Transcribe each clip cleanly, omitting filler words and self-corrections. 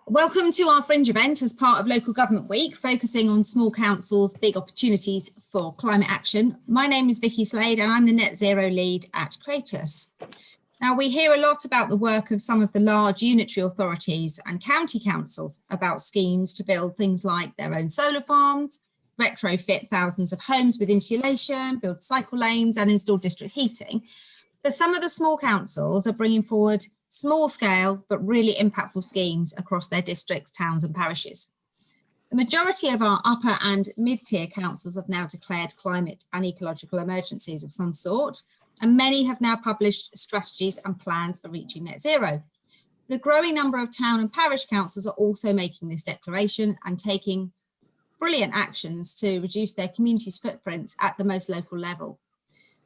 Welcome to our Fringe event as part of Local Government Week, focusing on small councils' big opportunities for climate action. My name is Vicky Slade and I'm the Net Zero lead at Kratos. Now, we hear a lot about the work of some of the large unitary authorities and county councils about schemes to build things like their own solar farms, retrofit thousands of homes with insulation, build cycle lanes and install district heating. But some of the small councils are bringing forward small scale but really impactful schemes across their districts, towns and parishes. The majority of our upper and mid-tier councils have now declared climate and ecological emergencies of some sort, and many have now published strategies and plans for reaching net zero. But a growing number of town and parish councils are also making this declaration and taking brilliant actions to reduce their community's footprints at the most local level.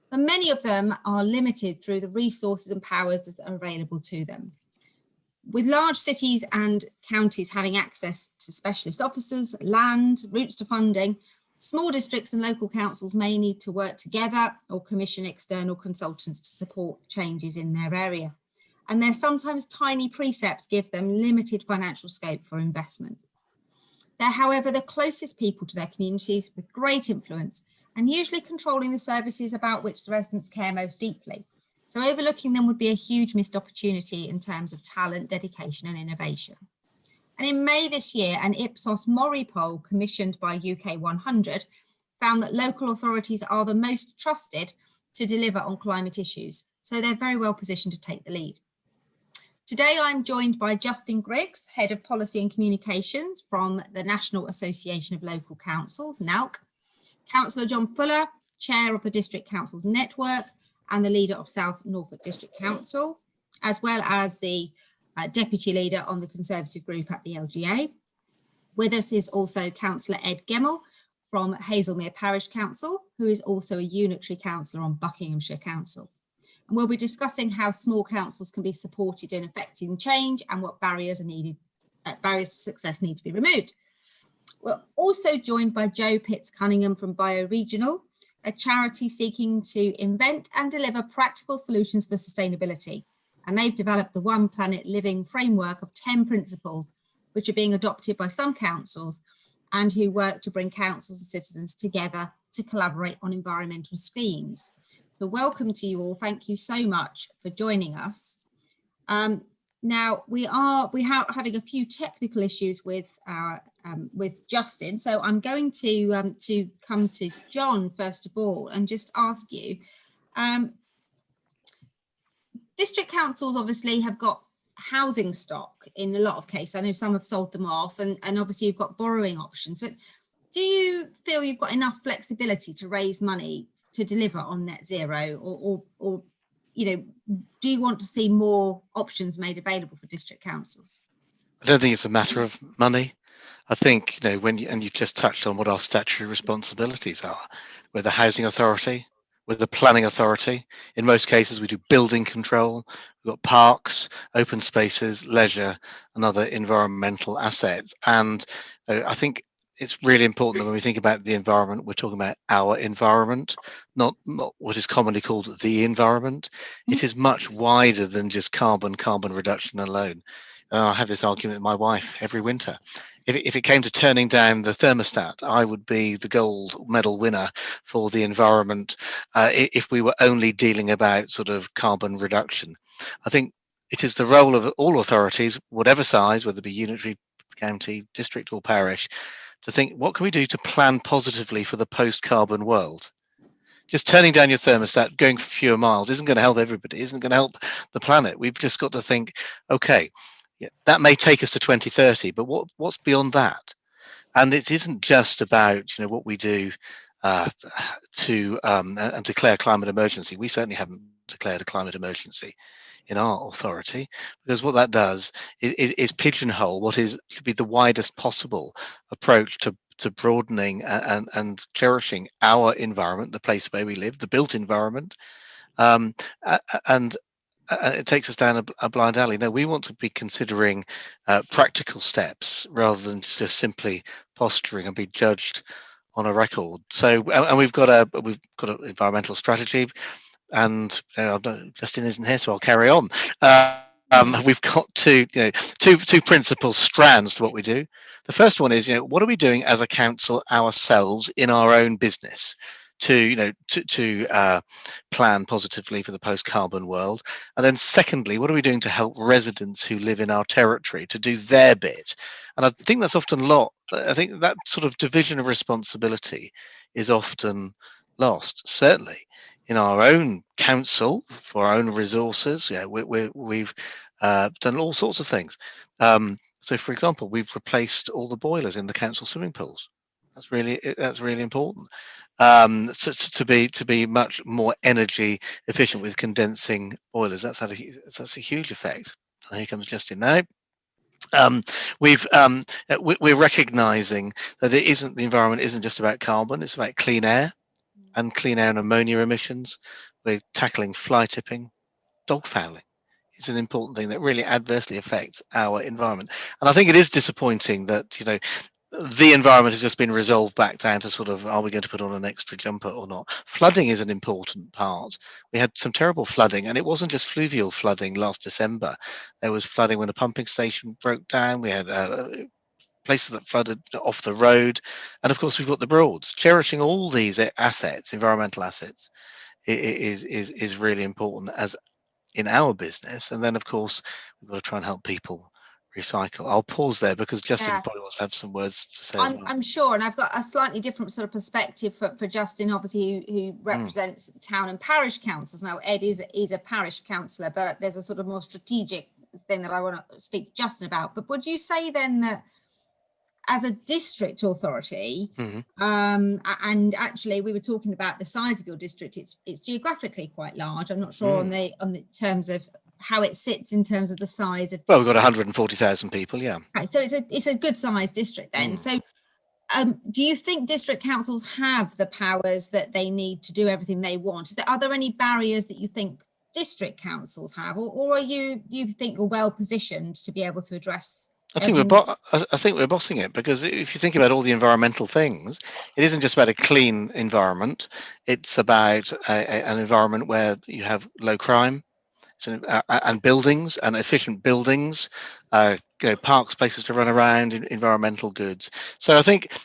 But many of them are limited through the resources and powers that are available to them. With large cities and counties having access to specialist officers, land, routes to funding, small districts and local councils may need to work together or commission external consultants to support changes in their area. And their sometimes tiny precepts give them limited financial scope for investment. They're, however, the closest people to their communities with great influence and usually controlling the services about which the residents care most deeply. So overlooking them would be a huge missed opportunity in terms of talent, dedication and innovation. And in May this year, an Ipsos Mori poll commissioned by UK 100 found that local authorities are the most trusted to deliver on climate issues. So they're very well positioned to take the lead. Today, I'm joined by Justin Griggs, Head of Policy and Communications from the National Association of Local Councils, NALC, Councillor John Fuller, Chair of the District Councils Network and the leader of South Norfolk District Council, as well as the Deputy Leader on the Conservative Group at the LGA. With us is also Councillor Ed Gemmell from Hazelmere Parish Council, who is also a unitary councillor on Buckinghamshire Council. And we'll be discussing how small councils can be supported in effecting change and what barriers to success need to be removed. We're also joined by Joe Pitts-Cunningham from Bioregional, a charity seeking to invent and deliver practical solutions for sustainability. And they've developed the One Planet Living framework of 10 principles, which are being adopted by some councils and who work to bring councils and citizens together to collaborate on environmental schemes. So welcome to you all. Thank you so much for joining us. Now we are having a few technical issues with Justin, so I'm going to come to John first of all and just ask you. District councils obviously have got housing stock in a lot of cases. I know some have sold them off, and obviously you've got borrowing options. So do you feel you've got enough flexibility to raise money to deliver on net zero, or you know, do you want to see more options made available for district councils? I don't think it's a matter of money. I think, you know, you just touched on what our statutory responsibilities are. We're the housing authority, we're the planning authority. In most cases, we do building control. We've got parks, open spaces, leisure, and other environmental assets. And I think it's really important that when we think about the environment, we're talking about our environment, not what is commonly called the environment. It is much wider than just carbon reduction alone. I have this argument with my wife every winter. If it came to turning down the thermostat, I would be the gold medal winner for the environment if we were only dealing about sort of carbon reduction. I think it is the role of all authorities, whatever size, whether it be unitary, county, district or parish, to think, what can we do to plan positively for the post-carbon world? Just turning down your thermostat, going fewer miles isn't going to help everybody, isn't going to help the planet. We've just got to think, okay, yeah, that may take us to 2030, but what's beyond that? And it isn't just about, you know, what we do to and declare climate emergency. We certainly haven't declared a climate emergency in our authority, because what that does is pigeonhole what is to be the widest possible approach to broadening and cherishing our environment, the place where we live, the built environment, and it takes us down a blind alley. No, we want to be considering practical steps rather than just simply posturing and be judged on a record. So, and we've got an environmental strategy. And Justin isn't here, so I'll carry on. We've got two principal strands to what we do. The first one is, what are we doing as a council ourselves in our own business to plan positively for the post-carbon world? And then secondly, what are we doing to help residents who live in our territory to do their bit? And I think that's often I think that sort of division of responsibility is often lost, certainly in our own council for our own resources. We've done all sorts of things. So, for example, we've replaced all the boilers in the council swimming pools. That's really important. To be much more energy efficient with condensing boilers. That's a huge effect. And here comes Justin now. We're recognizing that the environment isn't just about carbon, it's about clean air and ammonia emissions. We're tackling fly tipping, dog fouling. It's an important thing that really adversely affects our environment. And I think it is disappointing that, the environment has just been resolved back down to sort of, are we going to put on an extra jumper or not? Flooding is an important part. We had some terrible flooding, and it wasn't just fluvial flooding last December. There was flooding when a pumping station broke down. We had places that flooded off the road. And of course, we've got the Broads. Cherishing all these assets, environmental assets, is really important as in our business. And then, of course, we've got to try and help people recycle. I'll pause there because Justin Yeah. probably wants to have some words to say. I'm sure, and I've got a slightly different sort of perspective for Justin, obviously, who represents town and parish councils. Now, Ed is a parish councillor, but there's a sort of more strategic thing that I want to speak to Justin about. But would you say then that as a district authority, and actually we were talking about the size of your district, it's geographically quite large. I'm not sure on the terms of how it sits in terms of the size of district. Well, we've got 140,000 people, yeah. Right, so it's a good sized district then. So do you think district councils have the powers that they need to do everything they want? Are there any barriers that you think district councils have, or you think you're well positioned to be able to address? I think we're bossing it, because if you think about all the environmental things, it isn't just about a clean environment. It's about an environment where you have low crime, and buildings and efficient buildings, parks, places to run around, environmental goods. So I think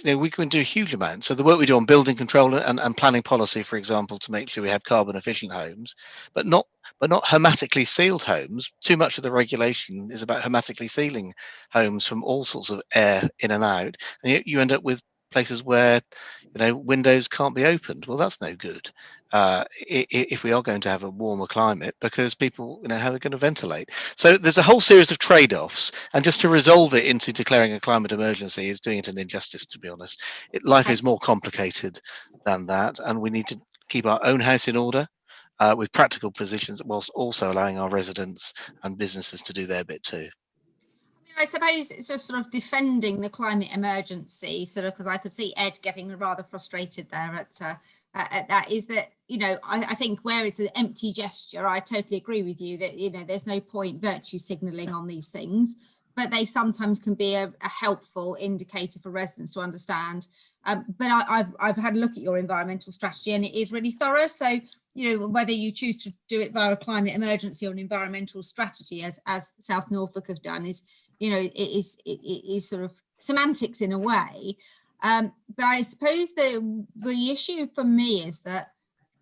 we can do a huge amount. So the work we do on building control and planning policy, for example, to make sure we have carbon efficient homes, but not hermetically sealed homes. Too much of the regulation is about hermetically sealing homes from all sorts of air in and out, and you end up with places where windows can't be opened. Well, that's no good if we are going to have a warmer climate, because people how are going to ventilate. So there's a whole series of trade-offs, and just to resolve it into declaring a climate emergency is doing it an injustice, to be honest. Life is more complicated than that, and we need to keep our own house in order with practical positions, whilst also allowing our residents and businesses to do their bit too. I suppose it's just sort of defending the climate emergency, sort of, because I could see Ed getting rather frustrated there at that, is that, I think where it's an empty gesture, I totally agree with you that, there's no point virtue signalling on these things, but they sometimes can be a helpful indicator for residents to understand. But I've had a look at your environmental strategy, and it is really thorough. So, whether you choose to do it via a climate emergency or an environmental strategy, as South Norfolk have done, is it is sort of semantics in a way. But I suppose the issue for me is that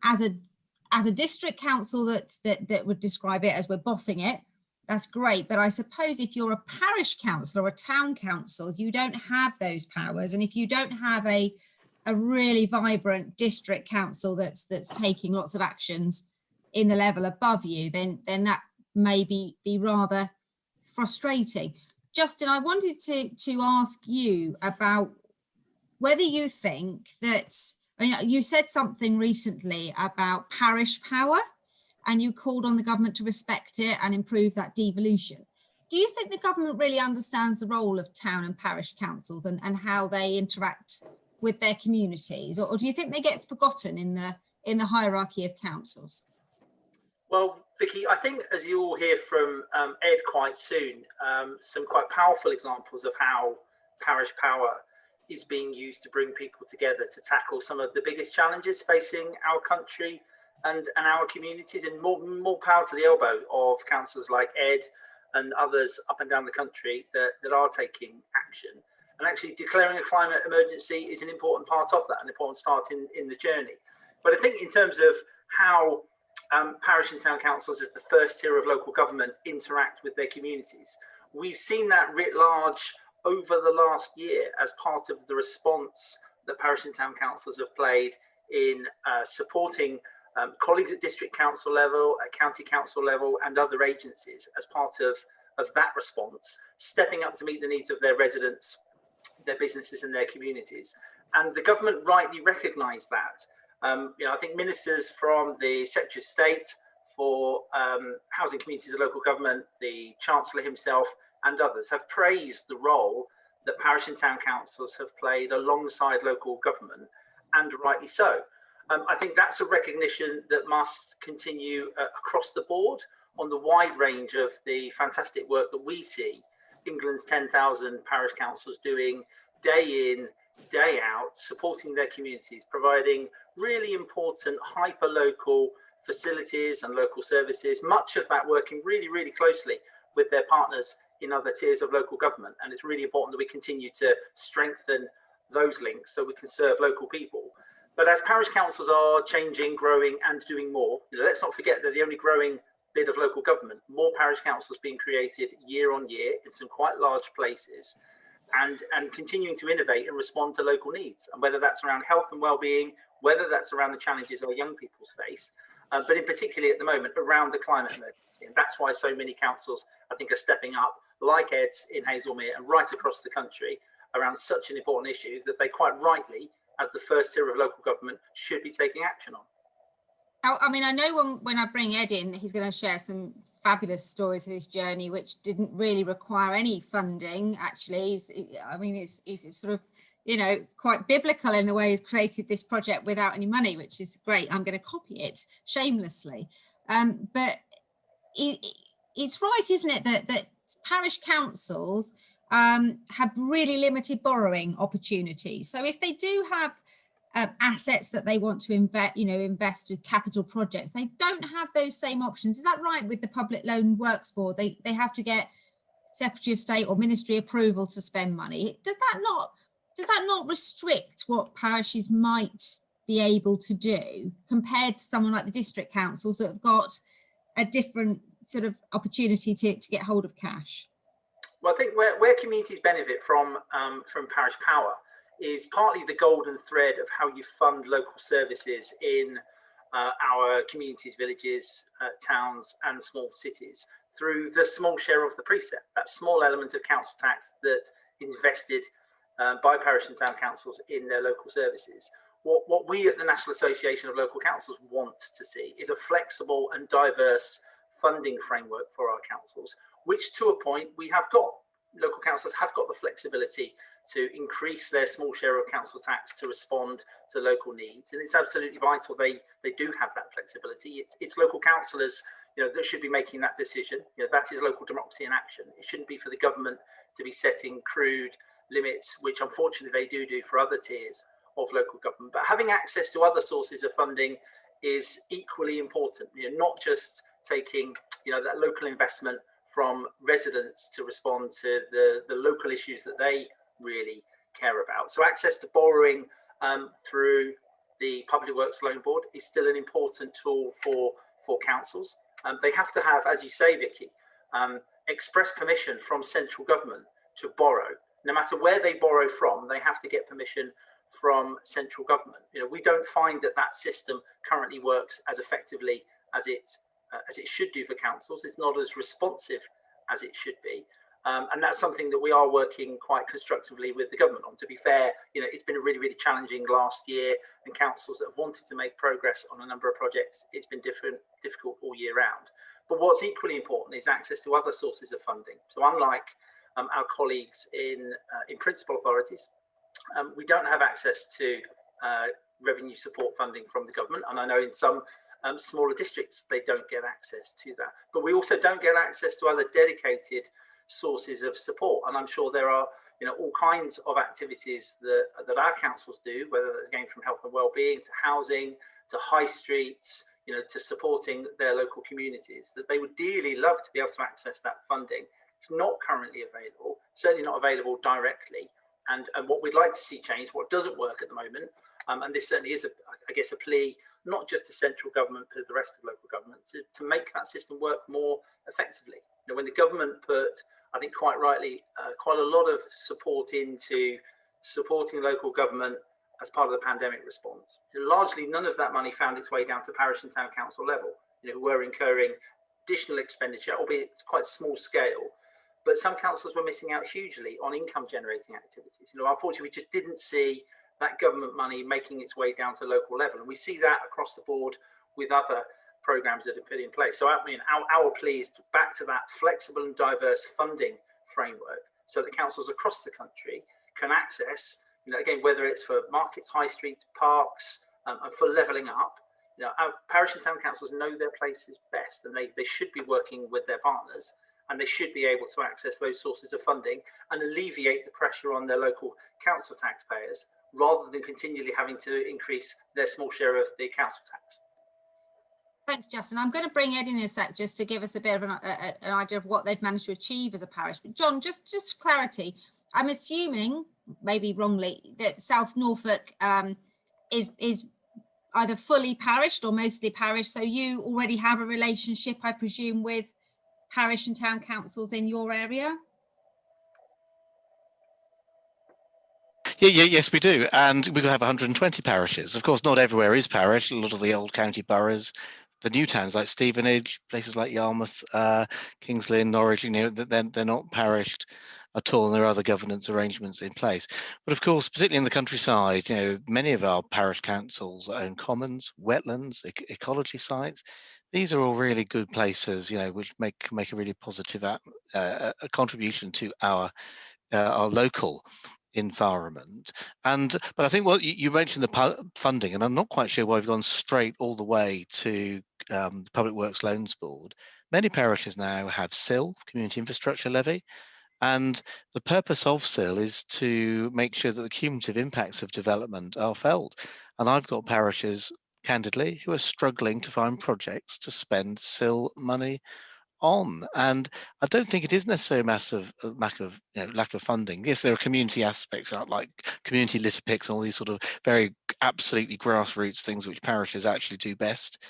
as a district council that would describe it as we're bossing it, that's great. But I suppose if you're a parish council or a town council, you don't have those powers. And if you don't have a really vibrant district council that's taking lots of actions in the level above you, then that may be rather frustrating. Justin, I wanted to ask you about whether you think that, you said something recently about Parish Power, and you called on the government to respect it and improve that devolution. Do you think the government really understands the role of town and parish councils and how they interact with their communities, or do you think they get forgotten in the hierarchy of councils? Well, Vicky, I think, as you will hear from Ed quite soon, some quite powerful examples of how Parish Power is being used to bring people together to tackle some of the biggest challenges facing our country and our communities, and more power to the elbow of councillors like Ed and others up and down the country that are taking action. And actually declaring a climate emergency is an important part of that, an important start in the journey. But I think in terms of how parish and town councils as the first tier of local government interact with their communities, we've seen that writ large over the last year as part of the response that parish and town councils have played in supporting colleagues at district council level, at county council level, and other agencies as part of that response, stepping up to meet the needs of their residents, their businesses and their communities. And the government rightly recognised that. I think ministers from the Secretary of State for Housing, Communities and Local Government, the Chancellor himself and others have praised the role that parish and town councils have played alongside local government, and rightly so. I think that's a recognition that must continue across the board on the wide range of the fantastic work that we see England's 10,000 parish councils doing day in, day out, supporting their communities, providing really important hyper-local facilities and local services, much of that working really, really closely with their partners in other tiers of local government. And it's really important that we continue to strengthen those links so we can serve local people. But as parish councils are changing, growing and doing more, let's not forget that the only growing bit of local government, more parish councils being created year on year in some quite large places, and continuing to innovate and respond to local needs. And whether that's around health and well-being, whether that's around the challenges our young people face, but in particularly at the moment around the climate emergency. And that's why so many councils, I think, are stepping up, like Ed's in Hazelmere and right across the country, around such an important issue that they quite rightly, as the first tier of local government, should be taking action on. I mean, I know when I bring Ed in, he's going to share some fabulous stories of his journey, which didn't really require any funding, actually. It's sort of, quite biblical in the way he's created this project without any money, which is great. I'm going to copy it shamelessly. But it's right, isn't it, that parish councils have really limited borrowing opportunities. So if they do have assets that they want to invest with capital projects, they don't have those same options. Is that right with the Public Loan Works Board? They have to get Secretary of State or Ministry approval to spend money. Does that not restrict what parishes might be able to do compared to someone like the district councils that have got a different sort of opportunity to get hold of cash? Well, I think where communities benefit from Parish Power is partly the golden thread of how you fund local services in our communities, villages, towns and small cities through the small share of the precept, that small element of council tax that is invested by parish and town councils in their local services. What we at the National Association of Local Councils want to see is a flexible and diverse funding framework for our councils, which to a point we have got. Local councils have got the flexibility to increase their small share of council tax to respond to local needs, and it's absolutely vital they do have that flexibility. It's local councillors that should be making that decision. That is local democracy in action. It shouldn't be for the government to be setting crude limits, which unfortunately they do for other tiers of local government. But having access to other sources of funding is equally important. Not just taking that local investment from residents to respond to the local issues that they really care about. So access to borrowing through the Public Works Loan Board is still an important tool for councils. They have to have, as you say, Vicky, express permission from central government to borrow. No matter where they borrow from, they have to get permission from central government. We don't find that system currently works as effectively as it should do for councils. It's not as responsive as it should be. And that's something that we are working quite constructively with the government on. To be fair, it's been a really, really challenging last year, and councils that have wanted to make progress on a number of projects, it's been difficult all year round. But what's equally important is access to other sources of funding. So unlike our colleagues in principal authorities, we don't have access to revenue support funding from the government. And I know in some smaller districts, they don't get access to that. But we also don't get access to other dedicated sources of support. And I'm sure there are all kinds of activities that our councils do, whether that's going from health and well-being to housing to high streets, to supporting their local communities, that they would dearly love to be able to access that funding. It's not currently available, certainly not available directly. And what we'd like to see change, what doesn't work at the moment, and this certainly is, I guess, a plea, not just to central government, but the rest of local government, to make that system work more effectively. When the government put, I think quite rightly, quite a lot of support into supporting local government as part of the pandemic response, largely none of that money found its way down to parish and town council level, who were incurring additional expenditure, albeit it's quite small scale. But some councils were missing out hugely on income generating activities. Unfortunately, we just didn't see that government money making its way down to local level. And we see that across the board with other programs that are put in place. So our plea is back to that flexible and diverse funding framework so that councils across the country can access, again, whether it's for markets, high streets, parks, and for levelling up. Our parish and town councils know their places best, and they should be working with their partners, and they should be able to access those sources of funding and alleviate the pressure on their local council taxpayers, rather than continually having to increase their small share of the council tax. Thanks, Justin. I'm going to bring Ed in a sec just to give us a bit of an idea of what they've managed to achieve as a parish. But John, just for clarity, I'm assuming, maybe wrongly, that South Norfolk is either fully parished or mostly parish. So you already have a relationship, I presume, with parish and town councils in your area? Yes, we do. And we have 120 parishes. Of course, not everywhere is parish. A lot of the old county boroughs, the new towns like Stevenage, places like Yarmouth, Kings Lynn, Norwich, they're not parished at all, and there are other governance arrangements in place. But of course, particularly in the countryside, many of our parish councils own commons, wetlands, ecology sites. These are all really good places, which make a really positive a contribution to our local environment. But I think what you mentioned, the funding, and I'm not quite sure why we've gone straight all the way to the Public Works Loans Board. Many parishes now have CIL, Community Infrastructure Levy, and the purpose of CIL is to make sure that the cumulative impacts of development are felt. And I've got parishes, candidly, who are struggling to find projects to spend CIL money on, and I don't think it is necessarily a massive lack of funding. Yes, there are community aspects like community litter picks and all these sort of very absolutely grassroots things which parishes actually do best,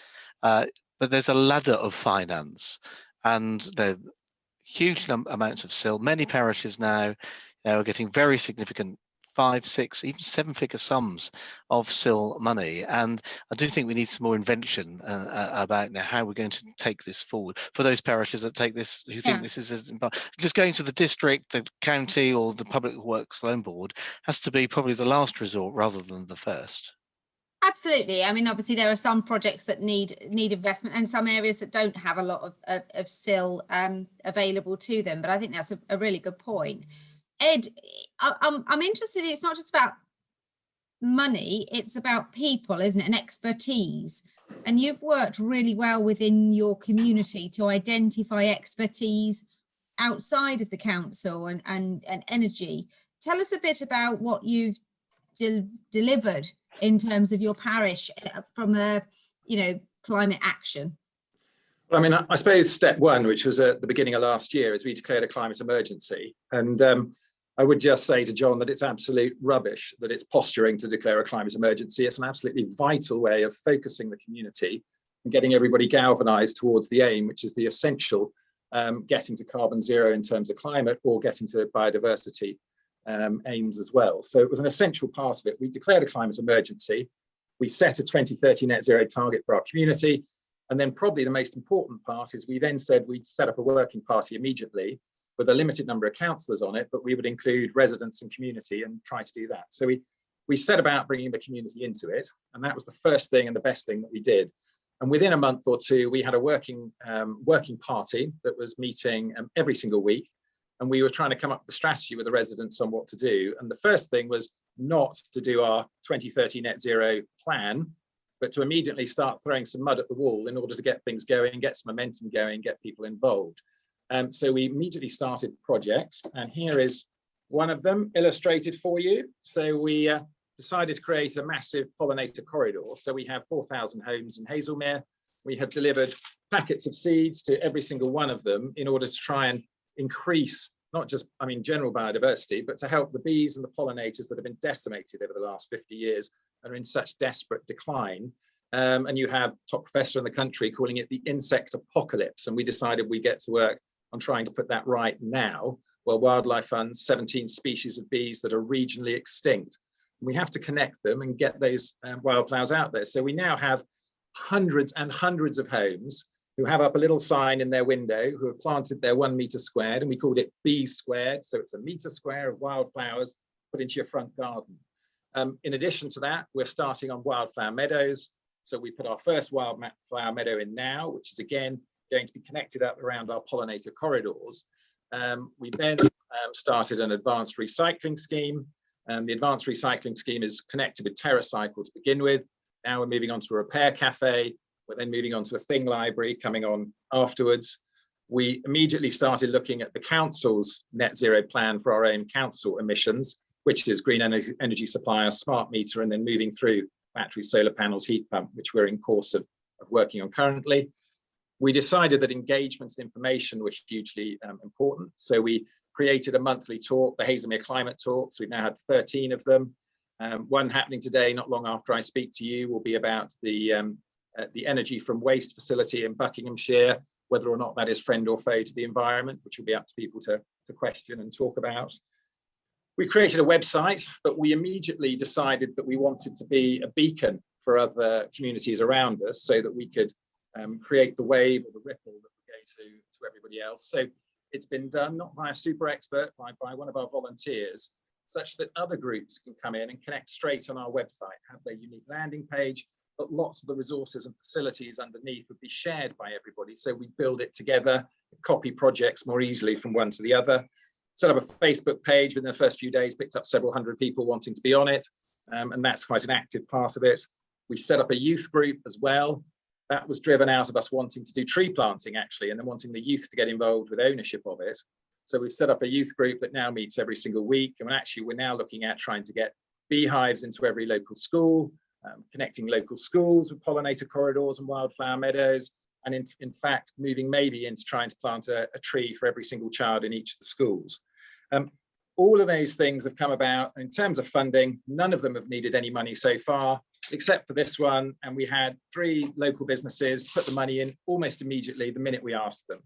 but there's a ladder of finance, and there are huge amounts of CIL. Many parishes now are getting very significant 5, 6, even 7-figure sums of CIL money, and I do think we need some more invention about how we're going to take this forward for those parishes that take this, who think this is just going to the district, the county, or the Public Works Loan Board has to be probably the last resort rather than the first. Absolutely. I mean, obviously there are some projects that need investment and some areas that don't have a lot of CIL available to them, but I think that's a really good point. Ed, I'm interested, it's not just about money, it's about people, isn't it, and expertise. And you've worked really well within your community to identify expertise outside of the council and energy. Tell us a bit about what you've delivered in terms of your parish from a, climate action. Well, I mean, I suppose step one, which was at the beginning of last year, is we declared a climate emergency. And I would just say to John that it's absolute rubbish that it's posturing to declare a climate emergency. It's an absolutely vital way of focusing the community and getting everybody galvanized towards the aim, which is the essential getting to carbon zero in terms of climate, or getting to biodiversity aims as well. So it was an essential part of it. We declared a climate emergency. We set a 2030 net zero target for our community. And then probably the most important part is we then said we'd set up a working party immediately with a limited number of councillors on it, but we would include residents and community and try to do that. So we set about bringing the community into it, and that was the first thing and the best thing that we did. And within a month or two, we had a working party that was meeting every single week, and we were trying to come up with a strategy with the residents on what to do. And the first thing was not to do our 2030 net zero plan, but to immediately start throwing some mud at the wall in order to get things going, get some momentum going, get people involved. So we immediately started projects, and here is one of them illustrated for you. So we decided to create a massive pollinator corridor. So we have 4,000 homes in Hazelmere. we have delivered packets of seeds to every single one of them in order to try and increase not just, general biodiversity, but to help the bees and the pollinators that have been decimated over the last 50 years and are in such desperate decline. And you have top professor in the country calling it the insect apocalypse. And we decided we get to work on trying to put that right now. Well, Wildlife funds 17 species of bees that are regionally extinct. We have to connect them and get those wildflowers out there. So we now have hundreds and hundreds of homes who have up a little sign in their window, who have planted their 1 meter squared, and we called it Bee Squared. So it's a meter square of wildflowers put into your front garden. In addition to that, we're starting on wildflower meadows. So we put our first wildflower meadow in now, which is again going to be connected up around our pollinator corridors. We then started an advanced recycling scheme. The advanced recycling scheme is connected with TerraCycle to begin with. Now we're moving on to a repair cafe. We're then moving on to a thing library coming on afterwards. We immediately started looking at the council's net zero plan for our own council emissions, which is green energy supplier, smart meter, and then moving through battery, solar panels, heat pump, which we're in course of working on currently. We decided that engagement and information was hugely important. So we created a monthly talk, the Hazelmere Climate Talks. We've now had 13 of them. One happening today, not long after I speak to you, will be about the energy from waste facility in Buckinghamshire, whether or not that is friend or foe to the environment, which will be up to people to question and talk about. We created a website, but we immediately decided that we wanted to be a beacon for other communities around us so that we could create the wave or the ripple that would go to everybody else. So it's been done not by a super expert, by one of our volunteers, such that other groups can come in and connect straight on our website, have their unique landing page, but lots of the resources and facilities underneath would be shared by everybody. So we build it together, copy projects more easily from one to the other. Set up a Facebook page within the first few days, picked up several hundred people wanting to be on it. And that's quite an active part of it. We set up a youth group as well. That was driven out of us wanting to do tree planting actually, and then wanting the youth to get involved with ownership of it. So we've set up a youth group that now meets every single week. And actually we're now looking at trying to get beehives into every local school, connecting local schools with pollinator corridors and wildflower meadows. And in fact, moving maybe into trying to plant a tree for every single child in each of the schools. All of those things have come about. In terms of funding, none of them have needed any money so far, except for this one. And we had 3 local businesses put the money in almost immediately the minute we asked them.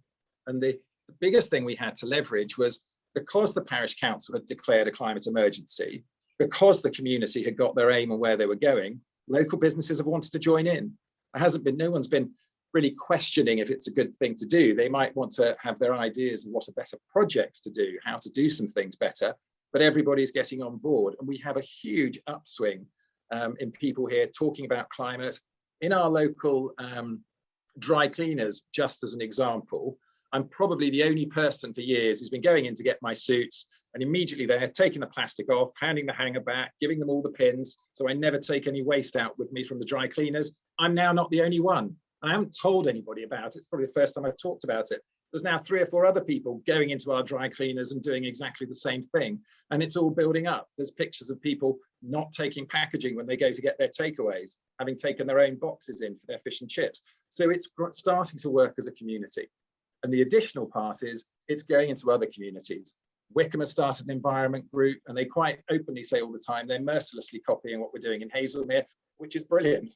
And the biggest thing we had to leverage was because the parish council had declared a climate emergency, because the community had got their aim and where they were going, local businesses have wanted to join in. No one's been really questioning if it's a good thing to do. They might want to have their ideas of what are better projects to do, how to do some things better, but everybody's getting on board. And we have a huge upswing in people here talking about climate. In our local dry cleaners, just as an example, I'm probably the only person for years who's been going in to get my suits and immediately they're taking the plastic off, handing the hanger back, giving them all the pins. So I never take any waste out with me from the dry cleaners. I'm now not the only one. I haven't told anybody about it. It's probably the first time I've talked about it. There's now 3 or 4 other people going into our dry cleaners and doing exactly the same thing. And it's all building up. There's pictures of people not taking packaging when they go to get their takeaways, having taken their own boxes in for their fish and chips. So it's starting to work as a community. And the additional part is it's going into other communities. Wickham has started an environment group and they quite openly say all the time, they're mercilessly copying what we're doing in Hazelmere, which is brilliant.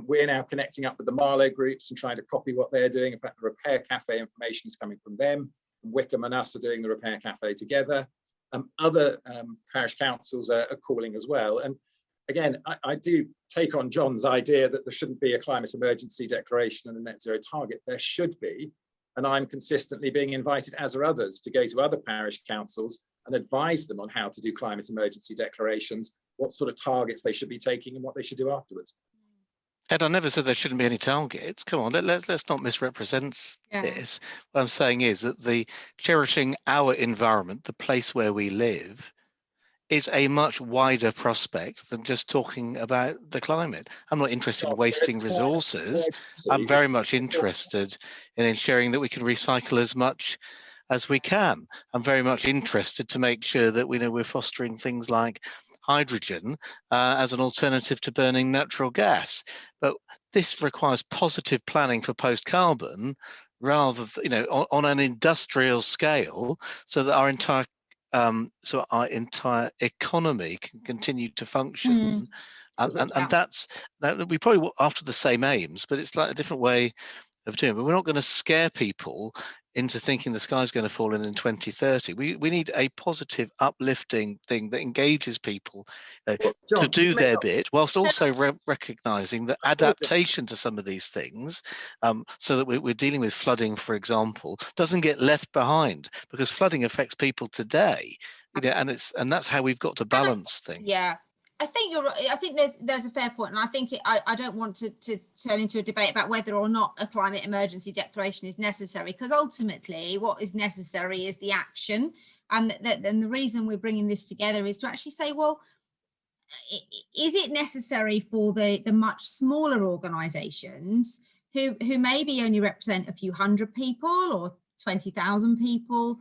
We're now connecting up with the Marlow groups and trying to copy what they're doing. In fact, the Repair Cafe information is coming from them. Wickham and us are doing the Repair Cafe together. Other parish councils are calling as well. And again, I do take on John's idea that there shouldn't be a climate emergency declaration and a net zero target. There should be. And I'm consistently being invited, as are others, to go to other parish councils and advise them on how to do climate emergency declarations, what sort of targets they should be taking and what they should do afterwards. Ed, I never said there shouldn't be any targets. Come on, let's not misrepresent this. What I'm saying is that the cherishing our environment, the place where we live, is a much wider prospect than just talking about the climate. I'm not interested in wasting resources. I'm very much interested in ensuring that we can recycle as much as we can. I'm very much interested to make sure that we're fostering things like hydrogen as an alternative to burning natural gas. But this requires positive planning for post-carbon rather than, you know, on an industrial scale, so that our entire economy can continue to function. And that's that we probably after the same aims, but it's like a different way of doing it. But we're not going to scare people into thinking the sky's going to fall in 2030. We need a positive, uplifting thing that engages people John, to do their bit, whilst also recognizing that adaptation to some of these things, so that we're dealing with flooding, for example, doesn't get left behind, because flooding affects people today, you know, and that's how we've got to balance things. Yeah. I think you're right. I think there's a fair point, and I think I don't want to turn into a debate about whether or not a climate emergency declaration is necessary, because ultimately what is necessary is the action, and the reason we're bringing this together is to actually say, well, is it necessary for the much smaller organisations who maybe only represent a few hundred people or 20,000 people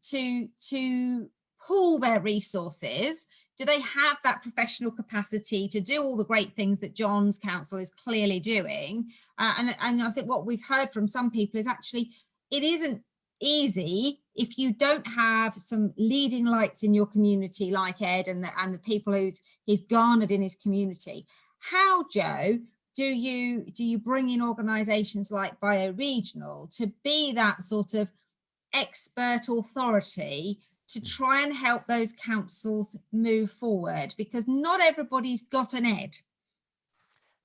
to pool their resources? Do they have that professional capacity to do all the great things that John's council is clearly doing? And I think what we've heard from some people is actually it isn't easy if you don't have some leading lights in your community like Ed and the people he's garnered in his community. How, Joe, do you bring in organisations like Bioregional to be that sort of expert authority to try and help those councils move forward, because not everybody's got an Ed?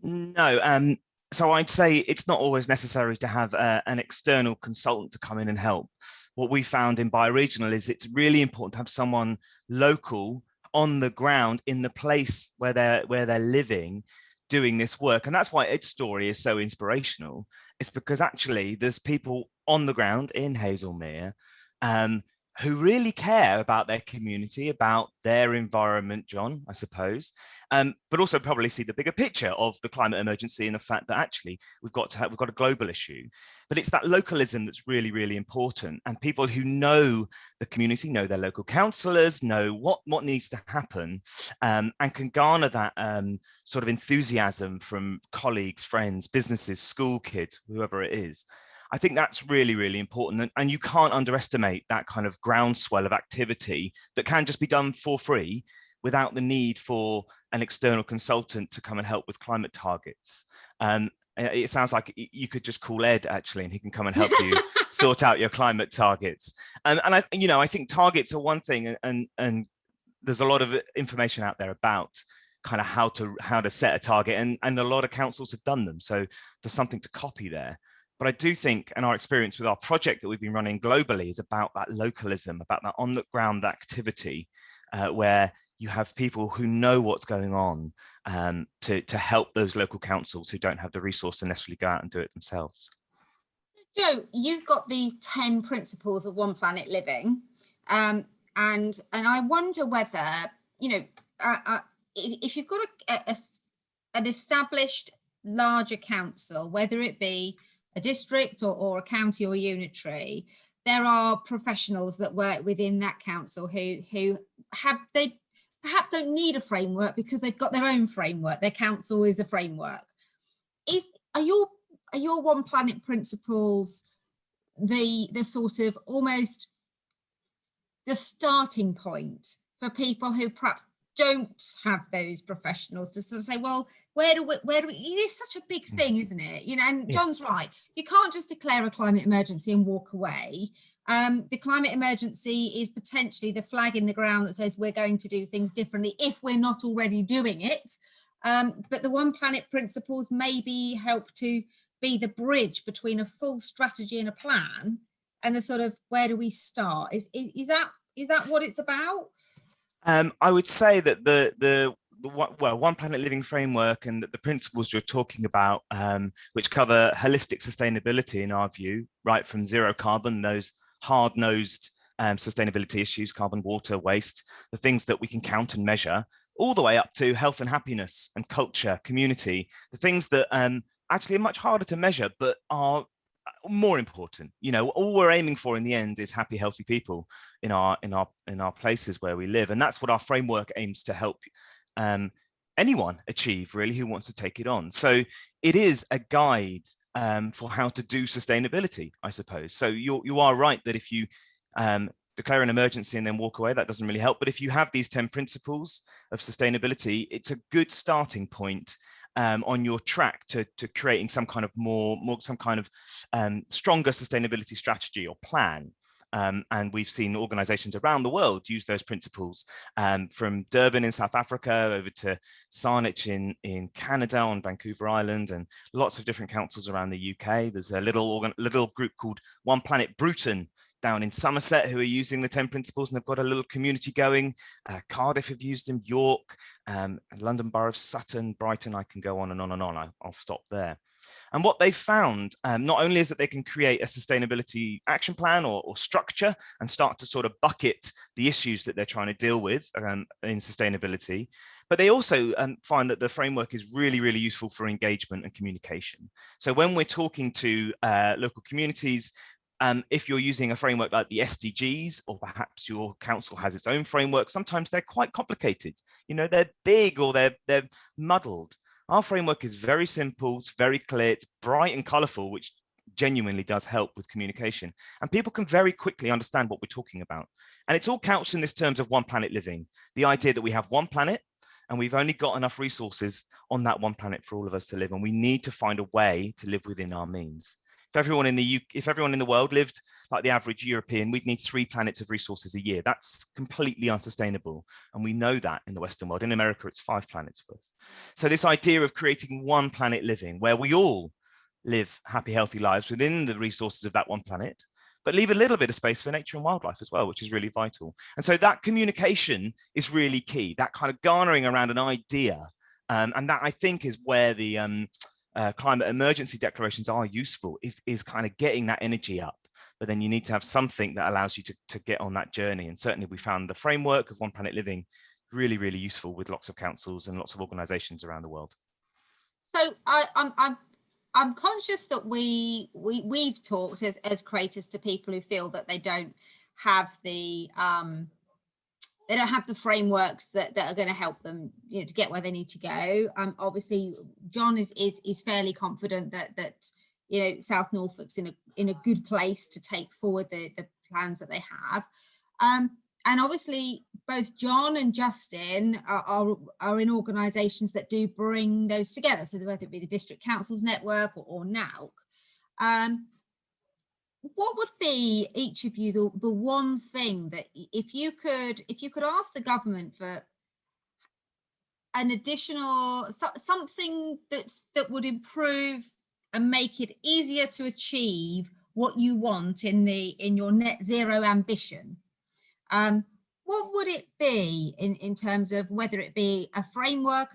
No, so I'd say it's not always necessary to have an external consultant to come in and help. What we found in Bioregional is it's really important to have someone local on the ground in the place where they're living, doing this work. And that's why Ed's story is so inspirational. It's because actually there's people on the ground in Hazelmere who really care about their community, about their environment, John, I suppose, but also probably see the bigger picture of the climate emergency and the fact that actually we've got a global issue. But it's that localism that's really, really important, and people who know the community, know their local councillors, know what needs to happen, and can garner that sort of enthusiasm from colleagues, friends, businesses, school kids, whoever it is. I think that's really, really important. And you can't underestimate that kind of groundswell of activity that can just be done for free without the need for an external consultant to come and help with climate targets. It sounds like you could just call Ed, actually, and he can come and help you sort out your climate targets. And I think targets are one thing, and there's a lot of information out there about kind of how to set a target, and a lot of councils have done them. So there's something to copy there. But I do think, and our experience with our project that we've been running globally is about that localism, about that on the ground activity, where you have people who know what's going on to help those local councils who don't have the resource to necessarily go out and do it themselves. Joe, you've got these 10 principles of One Planet Living, and I wonder whether, if you've got an established larger council, whether it be a district or a county or a unitary, there are professionals that work within that council who perhaps don't need a framework because they've got their own framework. Their council is a framework. Are your One Planet principles the sort of almost the starting point for people who perhaps don't have those professionals to sort of say, well, where do we, it is such a big thing, isn't it? And John's right. You can't just declare a climate emergency and walk away. The climate emergency is potentially the flag in the ground that says we're going to do things differently if we're not already doing it. But the One Planet principles maybe help to be the bridge between a full strategy and a plan and the sort of where do we start? Is that what it's about? I would say that the One Planet Living framework and the principles you're talking about, which cover holistic sustainability in our view, right from zero carbon, those hard-nosed sustainability issues, carbon, water, waste, the things that we can count and measure, all the way up to health and happiness and culture, community, the things that actually are much harder to measure, but are more important. All we're aiming for in the end is happy, healthy people in our places where we live, and that's what our framework aims to help anyone achieve really who wants to take it on. So it is a guide for how to do sustainability, I suppose. So you are right that if you declare an emergency and then walk away, that doesn't really help. But if you have these 10 principles of sustainability, it's a good starting point on your track to creating some kind of stronger sustainability strategy or plan. And we've seen organizations around the world use those principles, from Durban in South Africa over to Saanich in Canada on Vancouver Island, and lots of different councils around the UK. There's a little group called One Planet Bruton down in Somerset who are using the 10 principles, and they've got a little community going. Cardiff have used them, York, London Borough of Sutton, Brighton. I can go on and on and on. I'll stop there. And what they found, not only is that they can create a sustainability action plan or structure and start to sort of bucket the issues that they're trying to deal with in sustainability, but they also find that the framework is really, really useful for engagement and communication. So when we're talking to local communities, if you're using a framework like the SDGs, or perhaps your council has its own framework, sometimes they're quite complicated. You know, they're big or they're muddled. Our framework is very simple, it's very clear, it's bright and colorful, which genuinely does help with communication. And people can very quickly understand what we're talking about. And it's all couched in this terms of one planet living, the idea that we have one planet and we've only got enough resources on that one planet for all of us to live. And we need to find a way to live within our means. If everyone in the world lived like the average European, we'd need 3 planets of resources a year. That's completely unsustainable. And we know that in the Western world. In America, it's 5 planets worth. So this idea of creating one planet living, where we all live happy, healthy lives within the resources of that one planet, but leave a little bit of space for nature and wildlife as well, which is really vital. And so that communication is really key, that kind of garnering around an idea. And that, I think, is where the climate emergency declarations are useful, is kind of getting that energy up. But then you need to have something that allows you to get on that journey. And certainly we found the framework of One Planet Living really, really useful with lots of councils and lots of organizations around the world. So I'm conscious that we've talked as creators to people who feel that they don't have the frameworks that are going to help them, you know, to get where they need to go. Obviously, John is fairly confident that you know, South Norfolk's in a good place to take forward the plans that they have. And obviously, both John and Justin are in organisations that do bring those together. So whether it be the District Councils Network or NALC. What would be, each of you, the one thing that if you could ask the government for an additional something that would improve and make it easier to achieve what you want in your net zero ambition, what would it be in terms of whether it be a framework?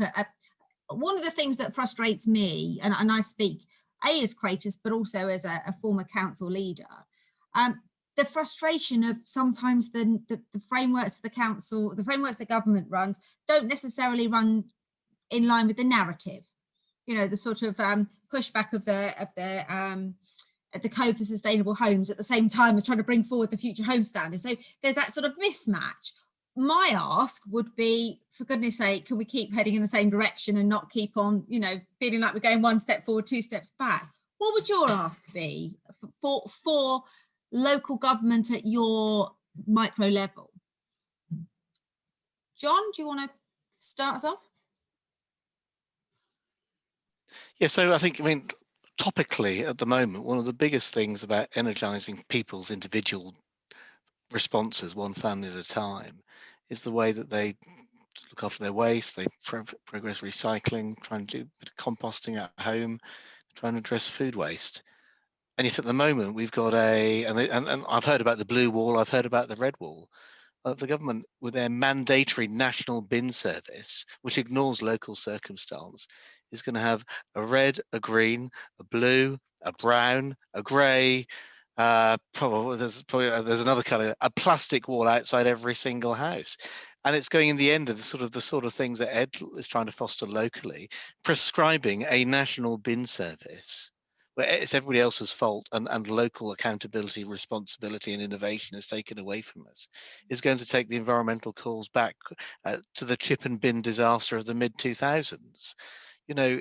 One of the things that frustrates me, and I speak as creators, but also as a former council leader, the frustration of sometimes the frameworks the frameworks the government runs don't necessarily run in line with the narrative. You know, the sort of pushback of the Code for Sustainable Homes at the same time as trying to bring forward the Future Home Standard. So there's that sort of mismatch. My ask would be, for goodness sake, can we keep heading in the same direction and not keep on, you know, feeling like we're going 1 step forward, 2 steps back? What would your ask be for local government at your micro level? John, do you want to start us off? Yeah, so I mean, topically at the moment, one of the biggest things about energizing people's individual responses, one family at a time, is the way that they look after their waste, they progress recycling, trying to do a bit of composting at home, trying to address food waste. And yet at the moment we've got and I've heard about the blue wall, I've heard about the red wall. The government, with their mandatory national bin service, which ignores local circumstance, is going to have a red, a green, a blue, a brown, a grey, there's another colour, a plastic wall outside every single house. And it's going in the end of the sort of things that Ed is trying to foster locally, prescribing a national bin service, where it's everybody else's fault and local accountability, responsibility and innovation is taken away from us, is going to take the environmental cause back to the chip and bin disaster of the mid-2000s. You know,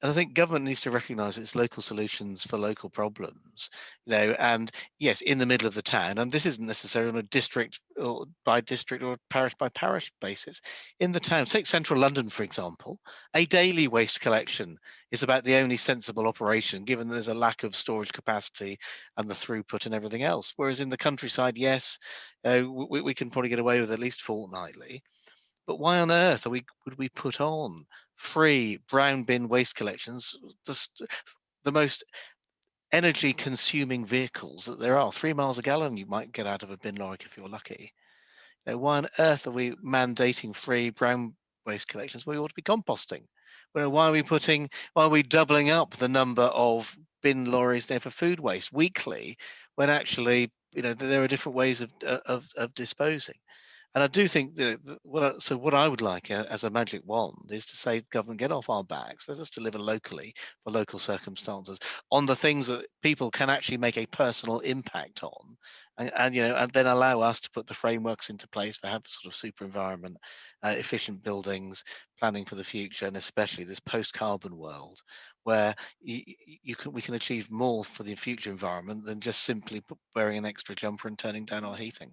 I think government needs to recognise its local solutions for local problems, you know, and yes, in the middle of the town, and this isn't necessarily on a district or parish by parish basis. In the town, take central London, for example, a daily waste collection is about the only sensible operation, given there's a lack of storage capacity and the throughput and everything else. Whereas in the countryside, yes, we can probably get away with at least fortnightly. But why on earth would we put on free brown bin waste collections, the most energy consuming vehicles that there are? 3 miles a gallon you might get out of a bin lorry if you're lucky. You know, why on earth are we mandating free brown waste collections when we ought to be composting? Well, why are we doubling up the number of bin lorries there for food waste weekly, when actually, you know, there are different ways of disposing? And I do think that what I would like as a magic wand is to say, government, get off our backs. Let us deliver locally for local circumstances on the things that people can actually make a personal impact on, and you know, and then allow us to put the frameworks into place for have sort of super environment, efficient buildings, planning for the future, and especially this post-carbon world where we can achieve more for the future environment than just simply wearing an extra jumper and turning down our heating.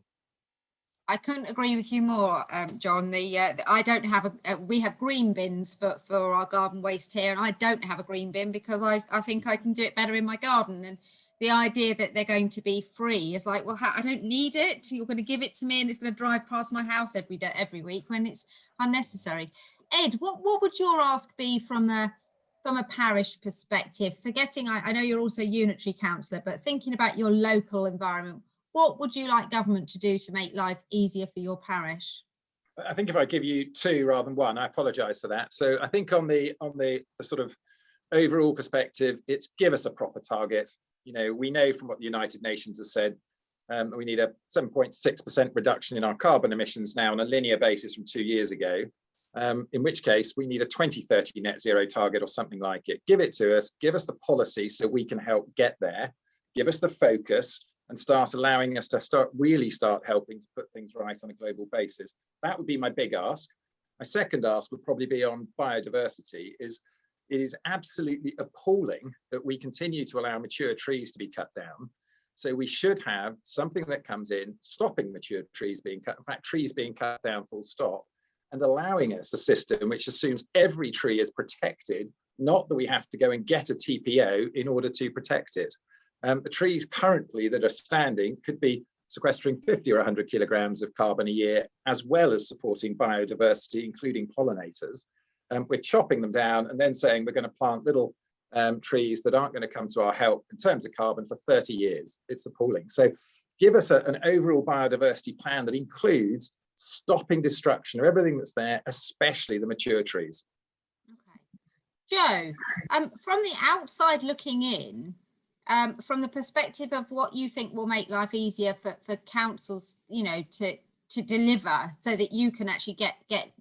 I couldn't agree with you more, John. I don't have we have green bins for our garden waste here, and I don't have a green bin because I think I can do it better in my garden. And the idea that they're going to be free is like, well, I don't need it. You're going to give it to me, and it's going to drive past my house every week when it's unnecessary. Ed, what would your ask be from a parish perspective? Forgetting, I know you're also unitary councillor, but thinking about your local environment. What would you like government to do to make life easier for your parish? I think if I give you two rather than one, I apologise for that. So I think on the sort of overall perspective, it's give us a proper target. You know, we know from what the United Nations has said, we need a 7.6% reduction in our carbon emissions now on a linear basis from 2 years ago. In which case we need a 2030 net zero target or something like it. Give it to us, give us the policy so we can help get there, give us the focus, and start allowing us to start helping to put things right on a global basis. That would be my big ask. My second ask would probably be on biodiversity. It is absolutely appalling that we continue to allow mature trees to be cut down. So we should have something that comes in stopping mature trees being cut, in fact, trees being cut down full stop, and allowing us a system which assumes every tree is protected, not that we have to go and get a TPO in order to protect it. The trees currently that are standing could be sequestering 50 or 100 kilograms of carbon a year, as well as supporting biodiversity, including pollinators. We're chopping them down and then saying we're going to plant little trees that aren't going to come to our help in terms of carbon for 30 years. It's appalling. So give us an overall biodiversity plan that includes stopping destruction of everything that's there, especially the mature trees. Okay. Joe, from the outside looking in, from the perspective of what you think will make life easier for councils, you know, to deliver so that you can actually get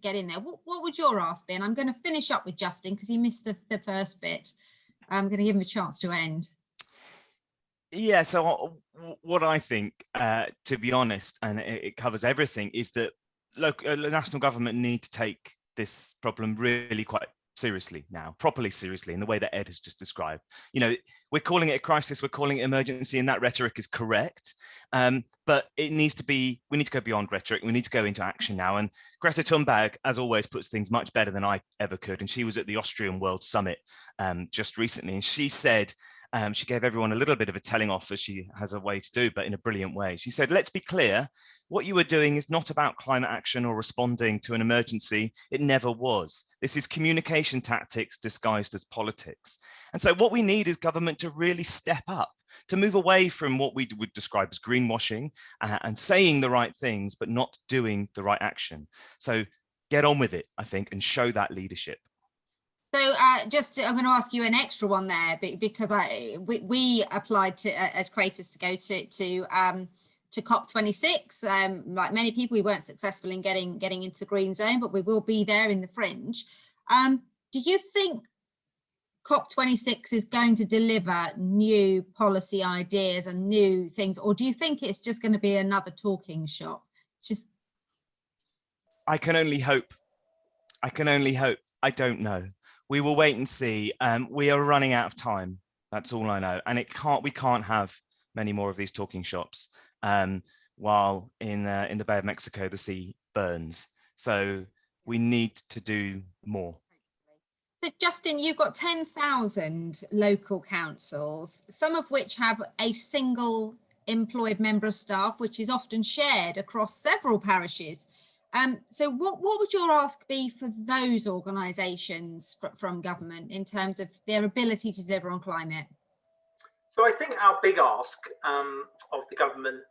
in there, what would your ask be? And I'm going to finish up with Justin because he missed the first bit. I'm going to give him a chance to end. Yeah, so what I think, to be honest, and it covers everything, is that national government need to take this problem really quite seriously now, properly seriously, in the way that Ed has just described. You know, we're calling it a crisis, we're calling it emergency, and that rhetoric is correct. But it needs to be, we need to go beyond rhetoric, we need to go into action now. And Greta Thunberg, as always, puts things much better than I ever could. And she was at the Austrian World Summit just recently, and she said, she gave everyone a little bit of a telling off, as she has a way to do, but in a brilliant way. She said, let's be clear, what you are doing is not about climate action or responding to an emergency. It never was. This is communication tactics disguised as politics. And so what we need is government to really step up, to move away from what we would describe as greenwashing and saying the right things, but not doing the right action. So get on with it, I think, and show that leadership. So I'm going to ask you an extra one there because we applied to as creators to go to COP26. Like many people, we weren't successful in getting into the green zone, but we will be there in the fringe. Do you think COP26 is going to deliver new policy ideas and new things, or do you think it's just going to be another talking shop? Just, I can only hope. I can only hope. I don't know. We will wait and see. We are running out of time. That's all I know. And we can't have many more of these talking shops while in the Bay of Mexico the sea burns. So we need to do more. so Justin, you've got 10,000 local councils, some of which have a single employed member of staff, which is often shared across several parishes. So what would your ask be for those organisations from government in terms of their ability to deliver on climate? So I think our big ask of the government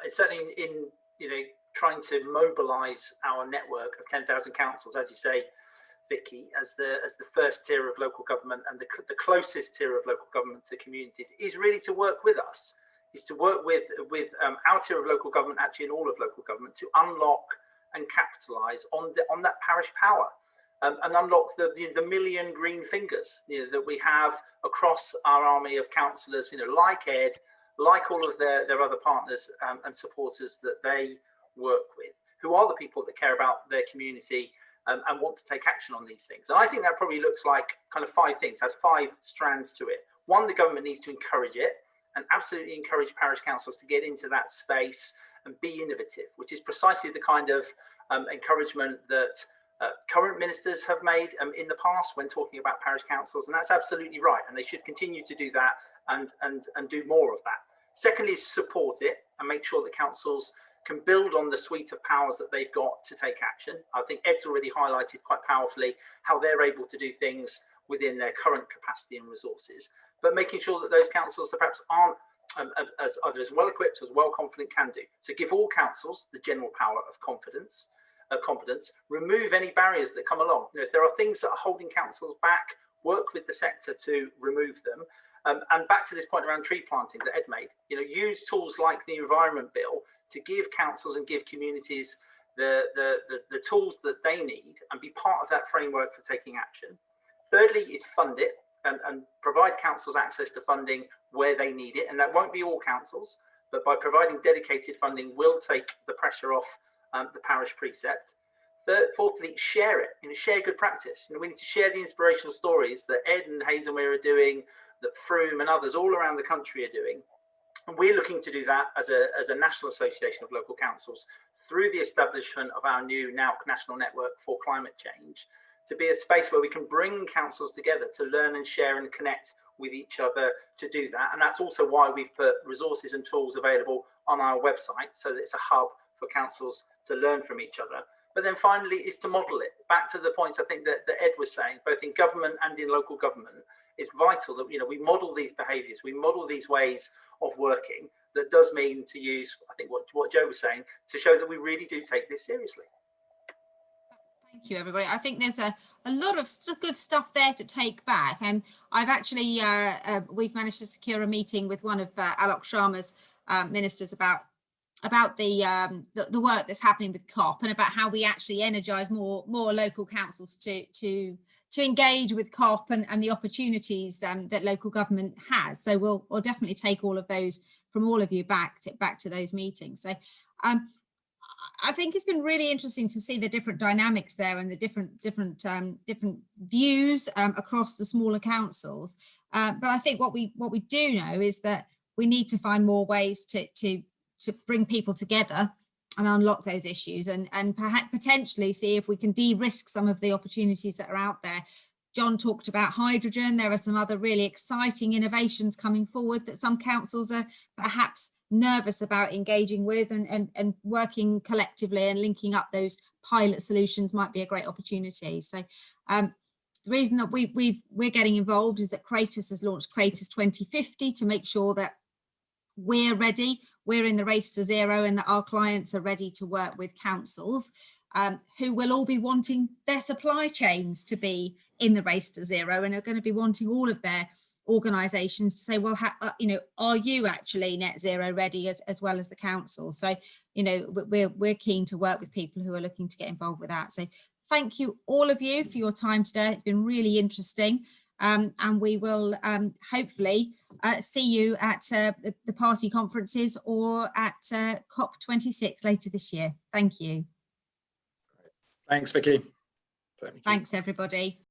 is certainly in trying to mobilise our network of 10,000 councils, as you say, Vicky, as the first tier of local government and the closest tier of local government to communities, is really to work with us, is to work with our tier of local government, actually in all of local government, to unlock and capitalise on that parish power and unlock the million green fingers that we have across our army of councillors, like Ed, like all of their other partners and supporters that they work with, who are the people that care about their community and want to take action on these things. And I think that probably looks like kind of 5 things, has 5 strands to it. 1, the government needs to encourage it and absolutely encourage parish councils to get into that space and be innovative, which is precisely the kind of encouragement that current ministers have made in the past when talking about parish councils. And that's absolutely right. And they should continue to do that and do more of that. Secondly, support it and make sure that councils can build on the suite of powers that they've got to take action. I think Ed's already highlighted quite powerfully how they're able to do things within their current capacity and resources, but making sure that those councils that perhaps aren't as well equipped, as well confident can do. So give all councils the general power of competence, remove any barriers that come along. If there are things that are holding councils back, work with the sector to remove them. And back to this point around tree planting that Ed made, use tools like the Environment Bill to give councils and give communities the tools that they need and be part of that framework for taking action. Thirdly is fund it and provide councils access to funding where they need it. And that won't be all councils, but by providing dedicated funding will take the pressure off the parish precept. Fourthly, share it, share good practice. We need to share the inspirational stories that Ed and Hazelmere are doing, that Froome and others all around the country are doing. And we're looking to do that as a national association of local councils through the establishment of our new now national network for climate change, to be a space where we can bring councils together to learn and share and connect with each other to do that. And that's also why we've put resources and tools available on our website, so that it's a hub for councils to learn from each other. But then finally is to model it. Back to the points I think that Ed was saying, both in government and in local government, it's vital that we model these behaviours, we model these ways of working. That does mean to use, I think, what Joe was saying, to show that we really do take this seriously. Thank you, everybody. I think there's a lot of good stuff there to take back. And I've actually, we've managed to secure a meeting with one of Alok Sharma's ministers about the work that's happening with COP and about how we actually energise more local councils to engage with COP and the opportunities that local government has. So we'll definitely take all of those from all of you back to those meetings. So I think it's been really interesting to see the different dynamics there and the different views across the smaller councils. But I think what we do know is that we need to find more ways to bring people together and unlock those issues and perhaps potentially see if we can de-risk some of the opportunities that are out there. John talked about hydrogen. There are some other really exciting innovations coming forward that some councils are perhaps nervous about engaging with, and working collectively and linking up those pilot solutions might be a great opportunity. So the reason that we're getting involved is that Kratos has launched Kratos 2050 to make sure that we're ready, we're in the race to zero, and that our clients are ready to work with councils who will all be wanting their supply chains to be in the race to zero, and are going to be wanting all of their organisations to say, well, are you actually net zero ready as well as the council? So, we're keen to work with people who are looking to get involved with that. So thank you all of you for your time today. It's been really interesting. and we will hopefully see you at the party conferences or at COP26 later this year. Thank you. Thanks, Vicky. Thanks, everybody.